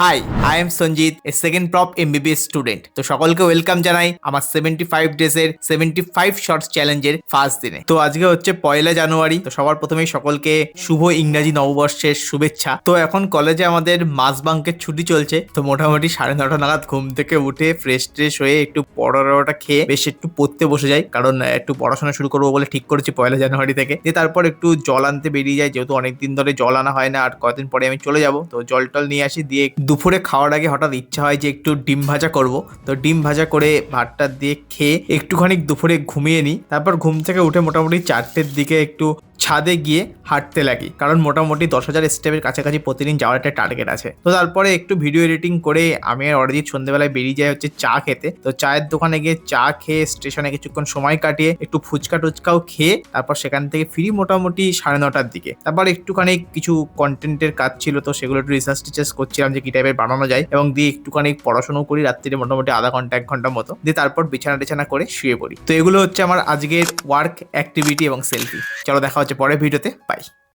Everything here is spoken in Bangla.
High, I am Sanjit, a second prof MBBS student. তো সকলকে ওয়েলকাম জানাই আমার 75 ডেজের 75 শর্টস চ্যালেঞ্জের ফার্স্ট দিনে। তো আজকে হচ্ছে 1 জানুয়ারি। তো সবার প্রথমেই সকলকে শুভ ইংরাজি নববর্ষের শুভেচ্ছা। তো এখন কলেজে আমাদের মাস বাঙ্কের ছুটি চলছে। তো মোটামুটি 9:30 নাগাদ ঘুম থেকে উঠে ফ্রেশ ট্রেশ হয়ে একটু পড়াটা খেয়ে বেশ একটু পড়তে বসে যাই, কারণ একটু পড়াশোনা শুরু করবো বলে ঠিক করেছি 1 জানুয়ারি থেকে। দিয়ে তারপর একটু জল আনতে বেরিয়ে যাই, যেহেতু অনেকদিন ধরে জল আনা হয় না, আর কয়েকদিন পরে আমি চলে যাব। তো জল টল নিয়ে আসি, দিয়ে দুপুরে খাওয়ার আগে হঠাৎ ইচ্ছা হয় যে একটু ডিম ভাজা করব। তো ডিম ভাজা করে ভাতটা দিয়ে খেয়ে একটুখানি দুপুরে ঘুমিয়ে নিই। তারপর ঘুম থেকে উঠে মোটামুটি 4টের দিকে একটু ছাদে গিয়ে হাঁটতে লাগি, কারণ মোটামুটি 10,000 স্টেপের কাছাকাছি প্রতিদিন যাওয়ার একটা টার্গেট আছে। তো তারপরে একটু ভিডিও এডিটিং করে আমি আর অরিজিৎ সন্ধ্যেবেলায় বেরিয়ে যাই হচ্ছে চা খেতে। তো চায়ের দোকানে গিয়ে চা খেয়ে স্টেশনে কিছুক্ষণ সময় কাটিয়ে একটু ফুচকা টুচকাও খেয়ে তারপর সেখান থেকে ফিরি মোটামুটি 9:30টার দিকে। তারপর একটুখানি কিছু কন্টেন্টের কাজ ছিল, তো সেগুলো একটু রিসার্চ টিচার্স করছিলাম যে কি টাইপের বানানো যায়, এবং দিয়ে একটুখানি পড়াশোনাও করি রাত্রিরে মোটামুটি আধা ঘন্টা 1 ঘন্টা মতো। দিয়ে তারপর বিছানা টিছানা করে শুয়ে পড়ি। তো এগুলো হচ্ছে আমার আজকের ওয়ার্ক অ্যাক্টিভিটি এবং সেলফি। চলো দেখা হচ্ছে পরের ভিডিওতে, বাই।